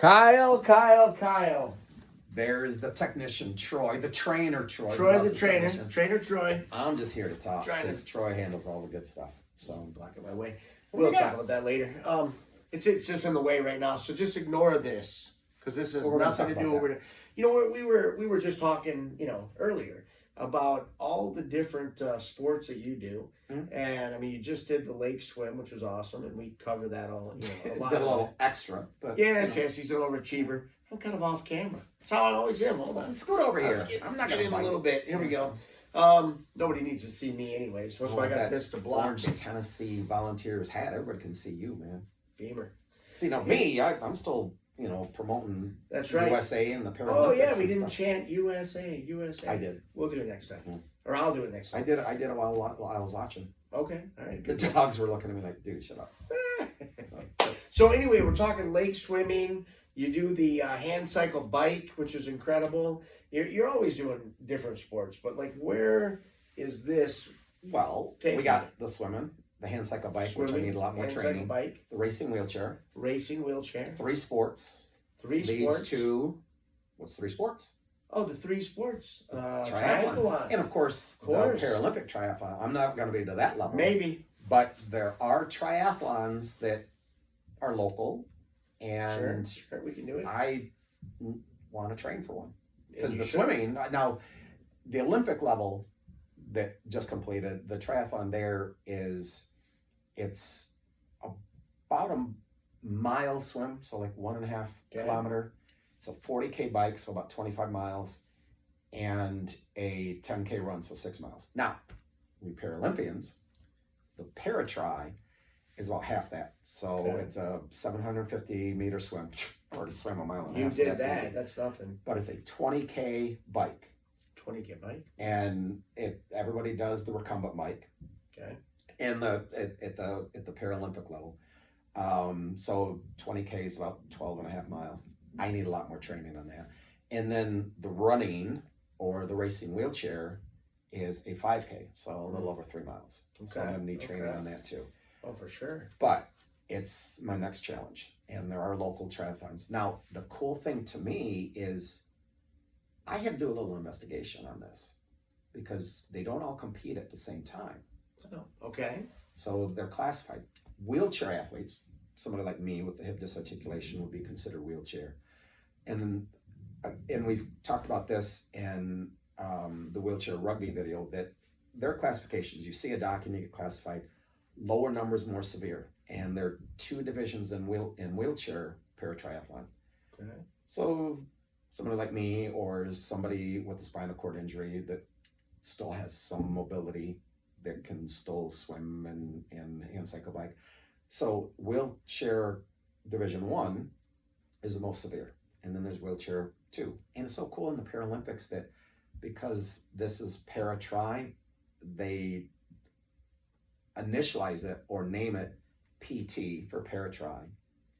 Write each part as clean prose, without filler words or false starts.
Kyle. There's the technician, Troy, the trainer, Troy. Troy the trainer. Technician. Trainer Troy. I'm just here to talk Trying to- because Troy handles all the good stuff. So I'm blocking my way. What We'll do we talk got? about that later. It's just in the way right now, so just ignore this because this has Well, we're gonna nothing to talk do about with. You know what we were just talking, earlier about all the different sports that you do, and I mean you just did the lake swim, which was awesome, and we covered that all. A lot. did a of little it. extra, but Yes, he's an overachiever. I'm kind of off camera. That's how I always am. Hold on. Let's scoot over here. I'm I'm not not get gonna in a bite. little bit. Here we go. Nobody needs to see me anyway, so that's why I got that this to block. Orange Tennessee Volunteers hat. Everybody can see you, man. Beamer. See, now me, I'm still, promoting That's right. USA and the Paralympics. Oh yeah, we and didn't stuff. chant USA. I did. We'll do it next time, Mm. or I'll do it next I time. did it while I was watching. Okay, all right. The Good. dogs were looking at me like, dude, shut up. So anyway, we're talking lake swimming. You do the hand cycle bike, which is incredible. You're always doing different sports, but like, where is this? Well, Take we it. got the swimming, the hand cycle bike, which I Swimming, need a lot more hand training. cycle bike, The racing wheelchair, racing wheelchair, 3 sports. three leads sports. to what's 3 sports? Oh, the 3 sports. Triathlon. Triathlon. And of course, Of course. the Paralympic triathlon. I'm not going to be to that level. Maybe. But there are triathlons that are local, and Sure, we can do it. I want to train for one. Because And the you should. swimming, now, the Olympic level that just completed, the triathlon there it's about a mile swim, so like 1.5 Okay. kilometer. It's a 40K bike, so about 25 miles, and a 10K run, so 6 miles. Now, we Paralympians, the Para-Tri is about half that. So Okay. it's a 750 meter swim. I already swam a mile and a You half. so did that's that. easy. That's nothing. But it's a 20K bike. 20K bike. And everybody does the recumbent bike. Okay. And at the Paralympic level. So 20K is about 12.5 miles. I need a lot more training on that. And then the running or the racing wheelchair is a 5K, so a little over 3 miles. So I'm Okay, gonna need training okay. on that too. Oh, for sure. But it's my next challenge, and there are local triathlons. Now, the cool thing to me is I had to do a little investigation on this because they don't all compete at the same time. Oh, okay. So they're classified. Wheelchair athletes, somebody like me with the hip disarticulation would be considered wheelchair. And we've talked about this in the wheelchair rugby video, that there are classifications. You see a doc and you get classified. Lower numbers, more severe. And there are 2 divisions in wheelchair para-triathlon. Okay. So somebody like me or somebody with a spinal cord injury that still has some mobility that can still swim and hand cycle bike. So wheelchair division 1 is the most severe. And then there's wheelchair 2. And it's so cool in the Paralympics that because this is Para-Tri, they initialize it or name it PT for Para-Tri.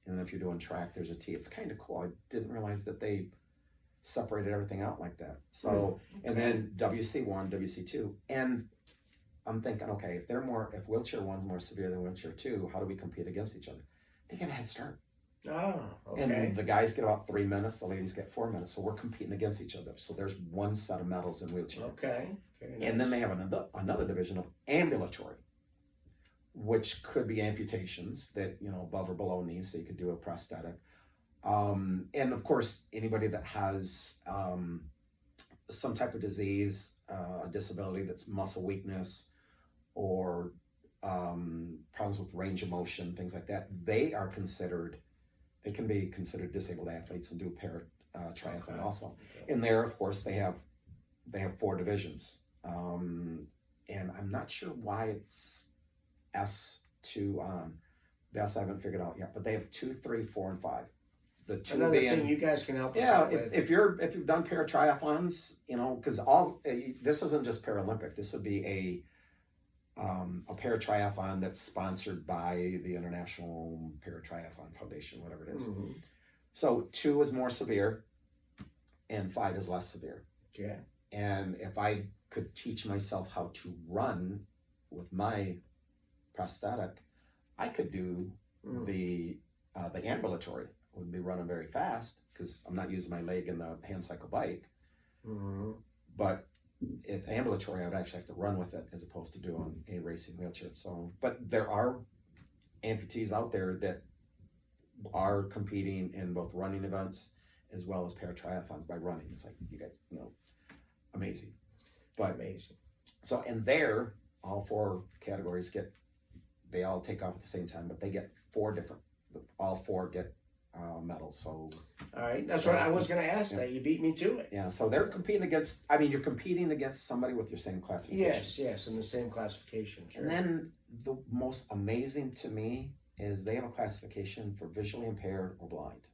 And then if you're doing track, there's a T. It's kind of cool. I didn't realize that they separated everything out like that. So, and then WC1, WC2. And I'm thinking, okay, if wheelchair 1's more severe than wheelchair 2, how do we compete against each other? They get a head start. Oh, okay. And the guys get about 3 minutes, the ladies get 4 minutes. So we're competing against each other. So there's 1 set of medals in wheelchair. Okay. Very nice. And then they have another division of ambulatory, which could be amputations that, above or below knee, so you could do a prosthetic. And of course, anybody that has some type of disease, a disability that's muscle weakness or problems with range of motion, things like that, they can be considered disabled athletes and do para-triathlon Okay. also. And there, of course, they have 4 divisions. And I'm not sure why it's S2 on. The S I haven't figured out yet, but they have 2, 3, 4, and 5. The 2 Another being, thing you guys can help us yeah, out with. if you've done para-triathlons, because this isn't just Paralympic. This would be a para-triathlon that's sponsored by the International Para-Triathlon Foundation, whatever it is. Mhm. So 2 is more severe, and 5 is less severe. Okay. And if I could teach myself how to run with my prosthetic, I could do the ambulatory. would be running very fast because I'm not using my leg in the hand cycle bike. Mm-hmm. But if ambulatory, I would actually have to run with it as opposed to doing a racing wheelchair. So, but there are amputees out there that are competing in both running events as well as para-triathlons by running. It's like, you guys, amazing. But Amazing. so, and there, all 4 categories they all take off at the same time, but they get 4 different, all 4 get medals. So, all right, that's what I was going to ask. That you beat me to it. yeah. So they're competing against. I mean, you're competing against somebody with your same classification. Yes, in the same classification. Sure. And then the most amazing to me is they have a classification for visually impaired or blind.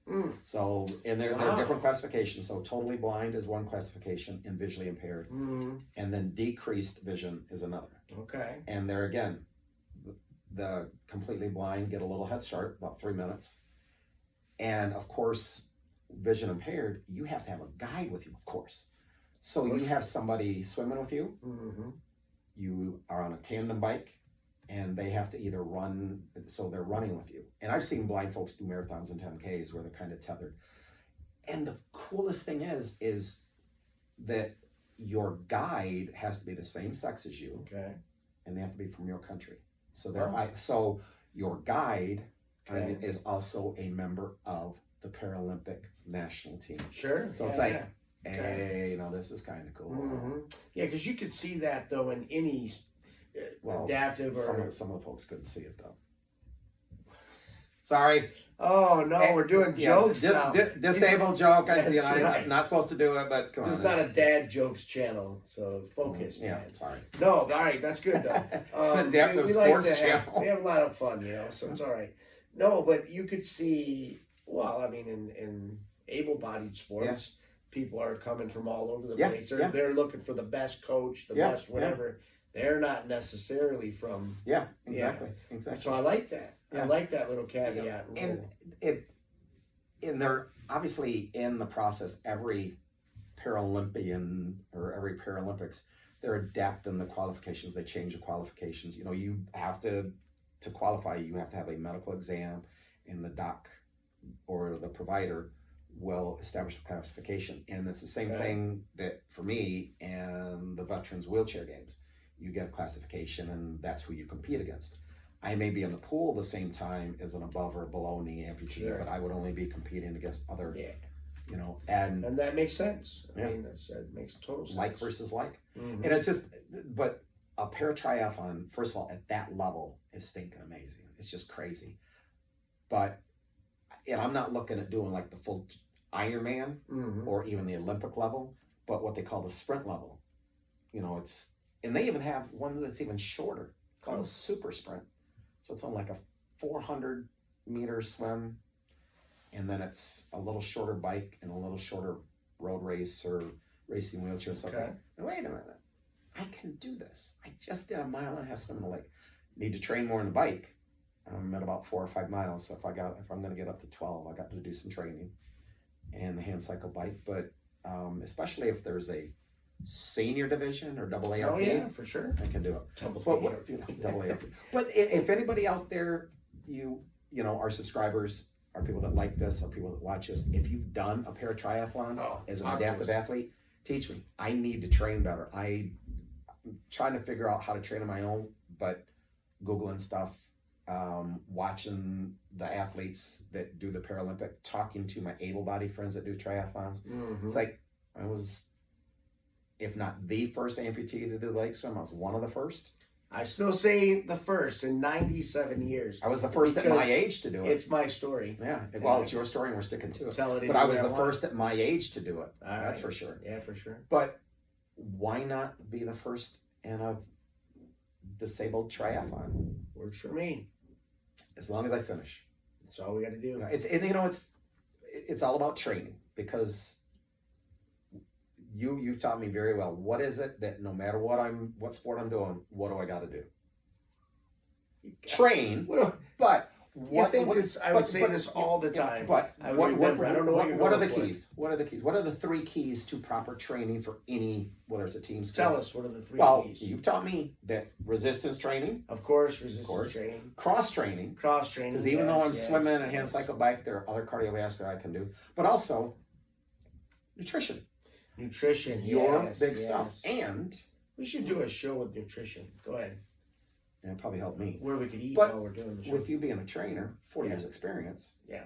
Mm. So, and there are different classifications. So, totally blind is one classification, and visually impaired, and then decreased vision is another. Okay. And there again, the completely blind get a little head start, about 3 minutes. And of course, vision impaired, you have to have a guide with you, of course. So you have somebody swimming with you. Mm-hmm. You are on a tandem bike, and they have to either run, so they're running with you. And I've seen blind folks do marathons and 10Ks where they're kind of tethered. And the coolest thing is that your guide has to be the same sex as you. Okay. And they have to be from your country. So so your guide is also a member of the Paralympic national team. Sure. So it's like, hey, this is kind of cool. Mm-hmm. Yeah, because you could see that though in any adaptive or some of the folks couldn't see it though. Sorry. Oh no, we're doing jokes now. Disabled joke. Right. I'm not supposed to do it, but come on. This is not a dad jokes channel, so focus. Yeah, man. sorry. No, all right, that's good though. It's an adaptive sports channel. We have a lot of fun, so it's all right. No, but you could see. Well, I mean, in able-bodied sports, people are coming from all over the place. They're looking for the best coach, the best whatever. They're not necessarily from. Yeah, exactly. So I like that. I like that little caveat. And they're obviously in the process. Every Paralympian or every Paralympics, they're adapting the qualifications. They change the qualifications. You have to qualify. You have to have a medical exam, and the doc or the provider will establish the classification. And it's the same thing that for me and the Veterans Wheelchair Games. You get a classification, and that's who you compete against. I may be in the pool the same time as an above or below knee amputee, but I would only be competing against other, and that makes sense. I mean, that makes total sense. Like versus like. Mm-hmm. And it's just, but a para-triathlon, first of all, at that level is stinking amazing. It's just crazy. But, and I'm not looking at doing like the full Ironman or even the Olympic level, but what they call the sprint level. And they even have one that's even shorter called a super sprint. So it's on like a 400-meter swim, and then it's a little shorter bike and a little shorter road race or racing wheelchair. So it's like, wait a minute, I can do this. I just did a 1.5 mile swim in the lake. Need to train more on the bike. I'm at about 4 or 5 miles. So if I'm going to get up to 12, I got to do some training and the hand cycle bike. But especially if there's a senior division or double ARP. Oh yeah, for sure. I can do it. Double ARP. But if anybody out there, our subscribers, are people that like this, are people that watch this, if you've done a para-triathlon as an adaptive athlete, teach me. I need to train better. I'm trying to figure out how to train on my own, but Googling stuff, watching the athletes that do the Paralympic, talking to my able-bodied friends that do triathlons. It's like I was, if not the first amputee to do the lake swim, I was one of the first. I still say the first in 97 years. I was the first at my age to do it. It's my story. Yeah. Well, it's your story and we're sticking to it. Tell it. But I was the first at my age to do it. That's for sure. Yeah, for sure. But why not be the first in a disabled triathlon? Works for me. As long as I finish. That's all we got to do. It's all about training, because you've taught me very well. What is it that no matter what sport I'm doing, what do I got to do? Train, but I would say this all the time. But I would remember. I don't know what are the keys? What are the keys? What are the 3 keys to proper training for any, whether it's a team sport? Tell us, what are the 3 keys? Well, you've taught me that resistance training. Of course, resistance training. Cross training. Cross training. Because even though I'm swimming and hand cycle bike, there are other cardiovascular I can do. But also, nutrition. Nutrition, Your big stuff. And we should do a show with nutrition. Go ahead. And it'd probably help me. Where we could eat while we're doing the show. With you being a trainer, 4 years experience. Yeah.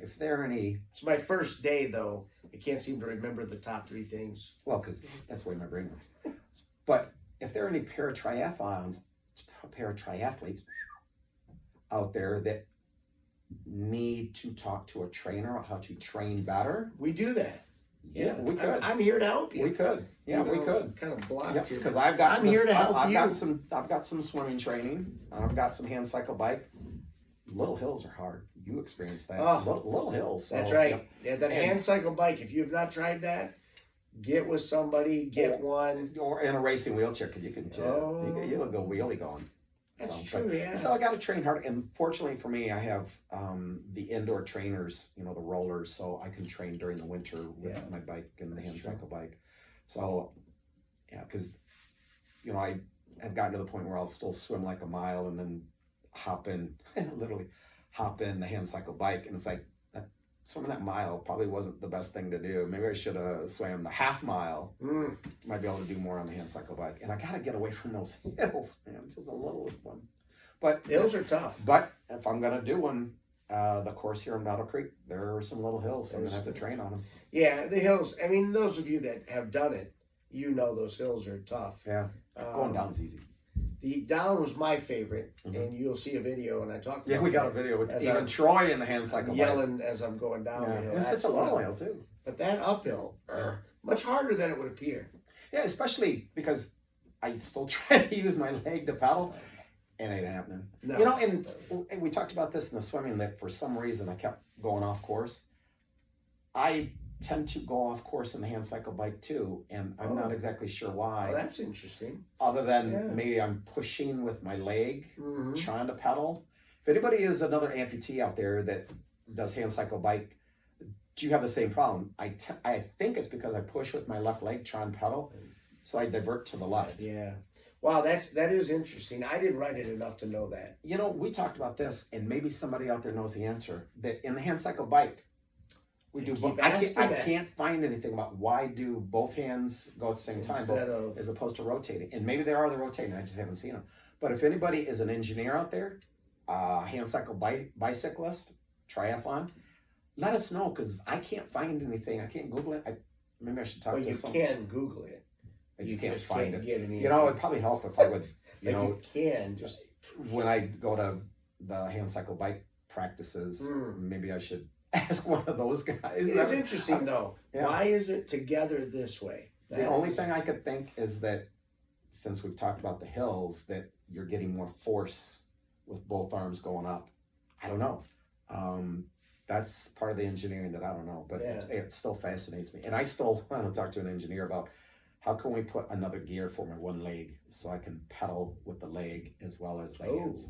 If there are any... It's my first day, though. I can't seem to remember the top 3 things. Well, because that's the way my brain works. But if there are any para-triathletes out there that need to talk to a trainer on how to train better... We do that. Yeah, we could. I'm here to help you. We could. Yeah, we could. Kind of blocked here. Because I've got. I'm here to help you. I've got some swimming training. I've got some hand cycle bike. Little hills are hard. You experienced that. Little hills. So, that's right. Yeah, that hand cycle bike. If you have not tried that, get with somebody. Get one. Or in a racing wheelchair, because you can. You'll go wheelie going. That's true. Yeah. So I got to train hard, and fortunately for me, I have the indoor trainers. The rollers, so I can train during the winter with my bike and the hand cycle bike. So, because I have gotten to the point where I'll still swim like a mile and then literally hop in the hand cycle bike, and it's like swimming that mile probably wasn't the best thing to do. Maybe I should have swam the half mile. Might be able to do more on the hand cycle bike. And I got to get away from those hills, man, to the littlest one. But hills are tough. But if I'm going to do one, the course here in Battle Creek, there are some little hills, so I'm going to have to train on them. Yeah, the hills. I mean, those of you that have done it, those hills are tough. Yeah, going down's easy. The down was my favorite, and you'll see a video, and I talked about we got a video with even Troy in the hand cycle yelling as I'm going down the hill. It's just a little hill, too. But that uphill, much harder than it would appear. Yeah, especially because I still try to use my leg to paddle, and it ain't happening. No. And we talked about this in the swimming, that for some reason I kept going off course. I tend to go off course in the hand cycle bike too, and I'm not exactly sure why. Oh, that's interesting. Other than maybe I'm pushing with my leg, trying to pedal. If anybody is another amputee out there that does hand cycle bike, do you have the same problem? I think it's because I push with my left leg, try and pedal, so I divert to the left. Yeah. Wow, that is interesting. I didn't write it enough to know that. We talked about this, and maybe somebody out there knows the answer. That in the hand cycle bike, we do both. I can't find anything about why do both hands go at the same time as opposed to rotating. And maybe there are the rotating, I just haven't seen them. But if anybody is an engineer out there, hand cycle bicyclist, triathlon, let us know, because I can't find anything. I can't Google it. Maybe I should talk to someone. You can Google it. I just can't find it. It'd probably help if I would, you can just... When I go to the hand cycle bike practices, maybe I should ask one of those guys. It's interesting, though. Yeah. Why is it together this way? The only thing I could think is that, since we've talked about the hills, that you're getting more force with both arms going up. I don't know. That's part of the engineering that I don't know, but it still fascinates me. And I still want to talk to an engineer about how can we put another gear for my one leg so I can pedal with the leg as well as the hands.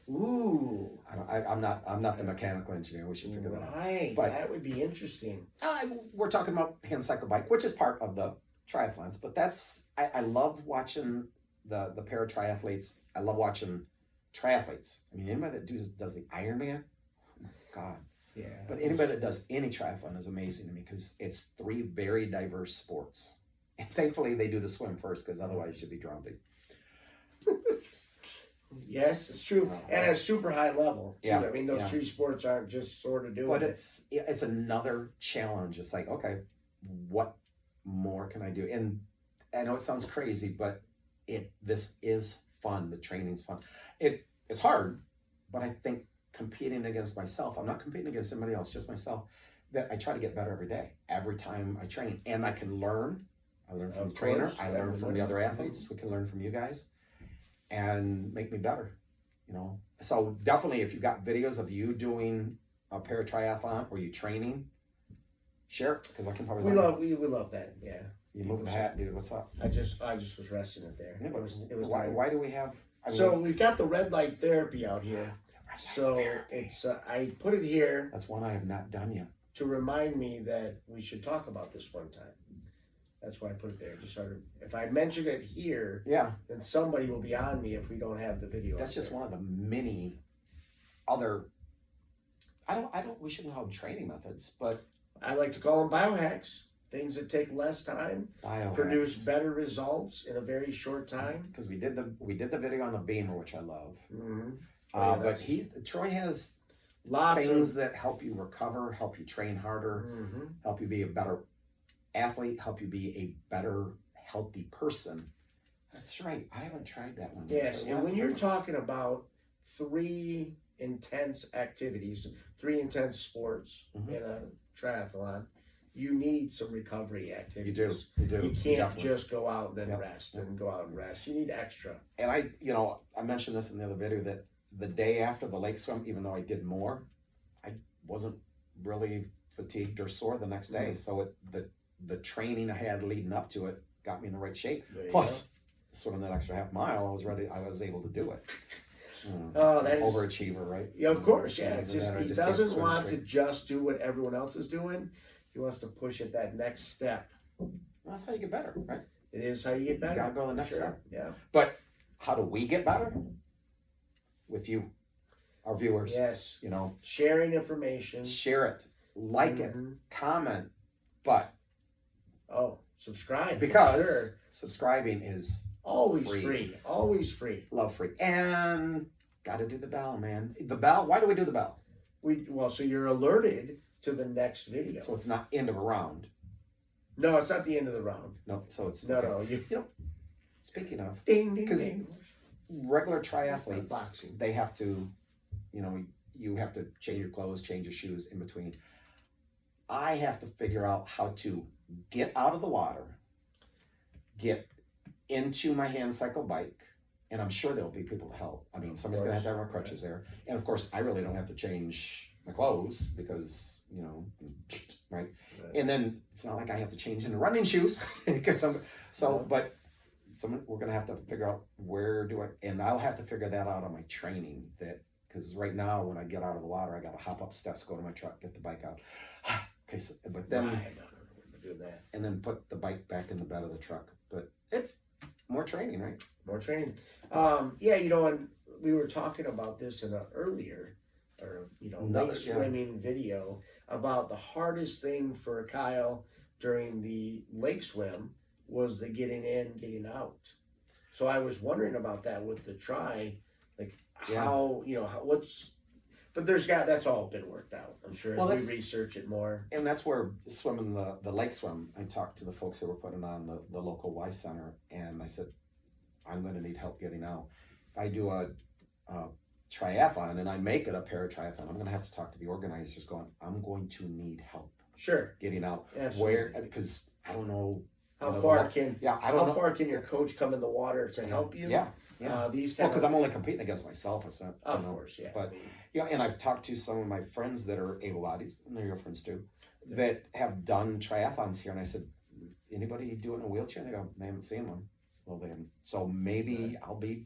Ooh. I'm not the mechanical engineer. We should figure that out. Right. But that would be interesting. We're talking about hand cycle bike, which is part of the triathlons. But I love watching the para-triathletes. I love watching triathletes. I mean, anybody that does the Ironman, oh my God. Yeah. But anybody that does any triathlon is amazing to me, because it's 3 very diverse sports. And thankfully they do the swim first, because otherwise you should be drowning. Yes, it's true, and at a super high level. Too. Yeah, I mean, those 3 sports aren't just sort of doing but it. It's another challenge. It's like, okay, what more can I do? And I know it sounds crazy, but this is fun. The training's fun. It's hard, but I think competing against myself, I'm not competing against somebody else, just myself, that I try to get better every day, every time I train, and I can learn. I learn from the trainer. I learn from the other athletes. We can learn from you guys. And make me better, So definitely, if you've got videos of you doing a para-triathlon or you training, share it, because I can probably. We love that. Yeah. You move the hat, dude. What's up? I just was resting it there. Yeah, why do we have? So we've got the red light therapy out here. So it's I put it here That's one I have not done yet. to remind me that we should talk about this one time. That's why I put it there. Just sort of, if I mention it here, Yeah, then somebody will be on me if we don't have the video. that's up just there. one of the many other. We shouldn't call them training methods, but I like to call them biohacks. Things that take less time, produce better results in a very short time. Because we did the video on the beamer, which I love. Mm-hmm. But Troy has Lots things of that help you recover, help you train harder, help you be a better athlete, help you be a better healthy person. That's right. I haven't tried that one. Yes, and when you're talking about 3 intense activities, 3 intense sports in a triathlon, you need some recovery activities. You do. You can't definitely. just go out and then rest and go out and rest. You need extra. And I mentioned this in the other video that the day after the lake swim, even though I did more, I wasn't really fatigued or sore the next day. So the training I had leading up to it got me in the right shape. Plus, swimming that extra half mile, I was able to do it. Oh, that is overachiever, right? Yeah, of course. Yeah, it's And just then I he just can't doesn't swim want to straight. just do what everyone else is doing. He wants to push it that next step. That's how you get better, right? It is how you get better. You gotta go to the next step. Yeah. But how do we get better? With you, our viewers. Yes. You Sharing information. share it, like it, comment, but Subscribe. because subscribing is always free. Always free. love free, and gotta do the bell, man. The bell. Why do we do the bell? So you're alerted to the next video. So it's not end of a round. No, it's not the end of the round. No. So it's No. Speaking of Ding ding 'cause ding. regular triathletes, Boxing. they have to, you have to change your clothes, change your shoes in between. I have to figure out how to get out of the water, get into my hand cycle bike, and I'm sure there'll be people to help. I mean, somebody's gonna have to have my crutches there, and of course, I really don't have to change my clothes because right. And then it's not like I have to change into running shoes because we're gonna have to figure out and I'll have to figure that out on my training because right now when I get out of the water, I gotta hop up steps, go to my truck, get the bike out. Okay, so but then do that. and then put the bike back in the bed of the truck. But it's more training, right? More training. And we were talking about this in an earlier lake swimming video about the hardest thing for Kyle during the lake swim was the getting in, getting out. So I was wondering about that with the tri, but that's all been worked out. I'm sure as we research it more. And that's where swimming the lake swim, I talked to the folks that were putting on the local Y Center, and I said, I'm going to need help getting out. If I do a triathlon and I make it a para-triathlon, I'm going to have to talk to the organizers I'm going to need help. Sure. Getting out. Absolutely. Because I don't know. How far can your coach come in the water to help you? Yeah. Because I'm only competing against myself. It's not, of course, yeah. But and I've talked to some of my friends that are able-bodied, and they're your friends too, that have done triathlons here, and I said, anybody do it in a wheelchair? And they go, they haven't seen one. Well, they haven't. So maybe I'll be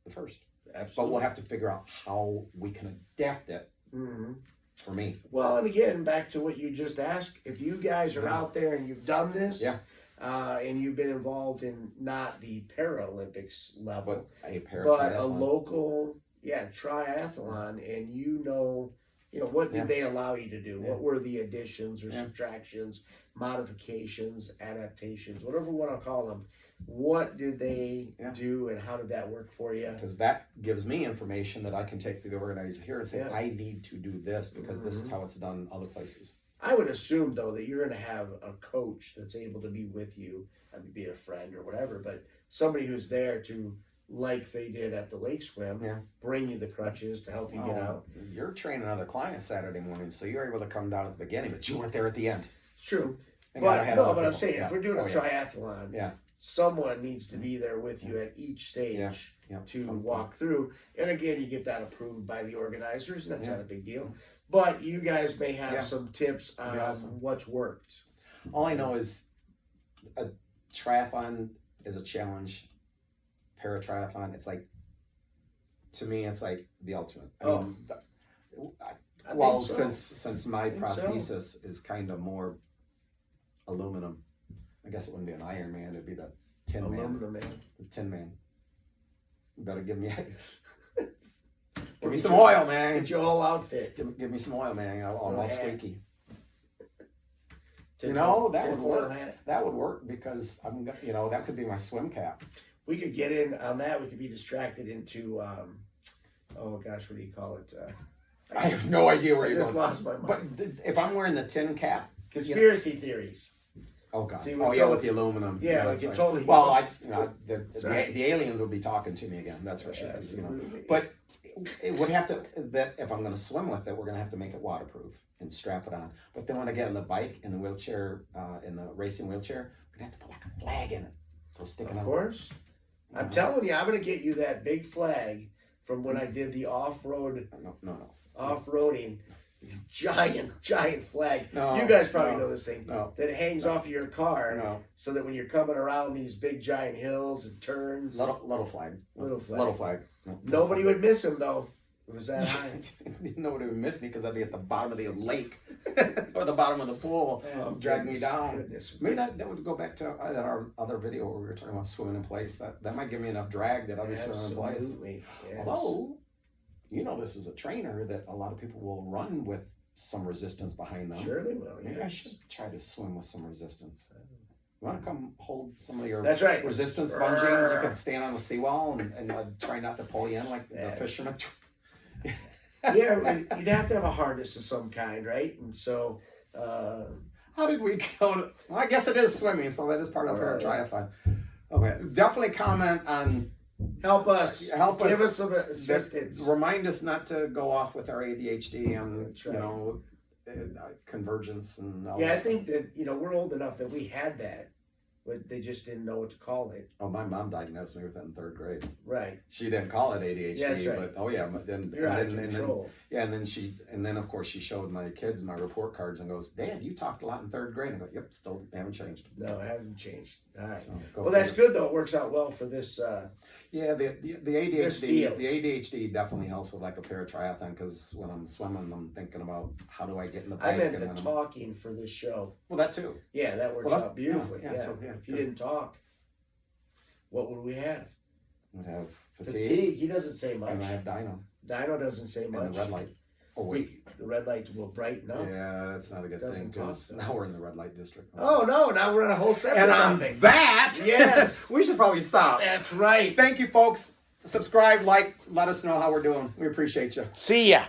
the first. Absolutely. But we'll have to figure out how we can adapt it for me. Well, and again, back to what you just asked, if you guys are out there and you've done this, and you've been involved in not the Paralympics level, but a local triathlon, and what did they allow you to do? What were the additions or subtractions, modifications, adaptations, whatever we want to call them? What did they do, and how did that work for you? Because that gives me information that I can take to the organizer here and say, I need to do this because this is how it's done other places. I would assume, though, that you're going to have a coach that's able to be with you, be a friend or whatever, but somebody who's there to, like they did at the lake swim, bring you the crutches to help you get out. You're training other clients Saturday morning, so you're able to come down at the beginning, but you weren't there at the end. It's true. But I'm saying, if we're doing a triathlon, someone needs to be there with you at each stage to walk through. And again, you get that approved by the organizers, and that's not a big deal. But you guys may have some tips on what's worked. All I know is a triathlon is a challenge. Para-triathlon, it's like to me, it's like the ultimate. I Oh. mean, I well, think so. since my think so. prosthesis is kind of more aluminum, I guess it wouldn't be an Iron Man. It'd be the Tin Man. Aluminum Man. The Tin Man. You better give me give me some oil, man. Get your whole outfit. Give me some oil, man. I'm all squeaky. Tin You know, foil- that tin would foil work. hat. That would work because that could be my swim cap. We could get in on that. We could be distracted into, oh gosh, what do you call it? I have no idea where I you're just going. lost my mind. But if I'm wearing the tin cap, Conspiracy theories. oh god, See, oh we yeah, totally- with the aluminum. Yeah, we that's can right. totally- Well, Sorry. the aliens would be talking to me again. That's for sure. 'Cause, Absolutely. but it would have to. That if I'm going to swim with it, we're going to have to make it waterproof and strap it on. But then when I get on the bike in the wheelchair, in the racing wheelchair, we're going to have to put like a flag in it, so sticking Of out. course. I'm telling you, I'm going to get you that big flag from when I did the off-road, No. off-roading. Giant flag. No, You guys probably no, know this thing. no. That hangs off of your car No. so that when you're coming around these big giant hills and turns. Little flag. Little flag. Little flag. No, Nobody would miss him though. It was that high. Nobody would miss me because I'd be at the bottom of the lake or the bottom of the pool, drag me down. Goodness. Maybe that would go back to our other video where we were talking about swimming in place. That might give me enough drag that I'll be swimming in place. Absolutely. Yes. Although, this is a trainer that a lot of people will run with some resistance behind them. Sure they will. Maybe I Yes. should try to swim with some resistance. You want to come hold some of your That's right. resistance bungees? You can stand on the seawall and try not to pull you in like the fishermen. Yeah, you'd have to have a harness of some kind, right? And so, How did we go to, well, I guess it is swimming, so that is part of ParaTriathlon. Okay, definitely comment on, help us. Help us. Give us some assistance. remind us not to go off with our ADHD and, That's right. convergence and all Yeah, I that think that, we're old enough that we had that, but they just didn't know what to call it. Oh, my mom diagnosed me with that in 3rd grade. Right. She didn't call it ADHD, Yeah, that's right. but then You're out of and then control. and then of course she showed my kids my report cards and goes, "Dad, you talked a lot in 3rd grade." And I go, "Yep, still haven't changed." No, it hasn't changed. All right. So, Well, that's good though. It works out well for this. Yeah, the This ADHD field. the ADHD definitely helps with like a para-triathlon because when I'm swimming, I'm thinking about how do I get in the bike. I meant and the then talking for this show. well, that too. Yeah, that works Well, out beautifully. yeah, Yeah. so, yeah, If you didn't talk, what would we have? Would have fatigue, Fatigue. He doesn't say much. and I have Dino Dino doesn't say much. and the red light. Oh wait, The red light will brighten up. yeah, that's not a good thing Doesn't because talk, now we're in the red light district. Oh no! Now we're on a whole separate And on topic. that, Yes. we should probably stop. That's right. Thank you, folks. Subscribe, like, let us know how we're doing. We appreciate you. See ya.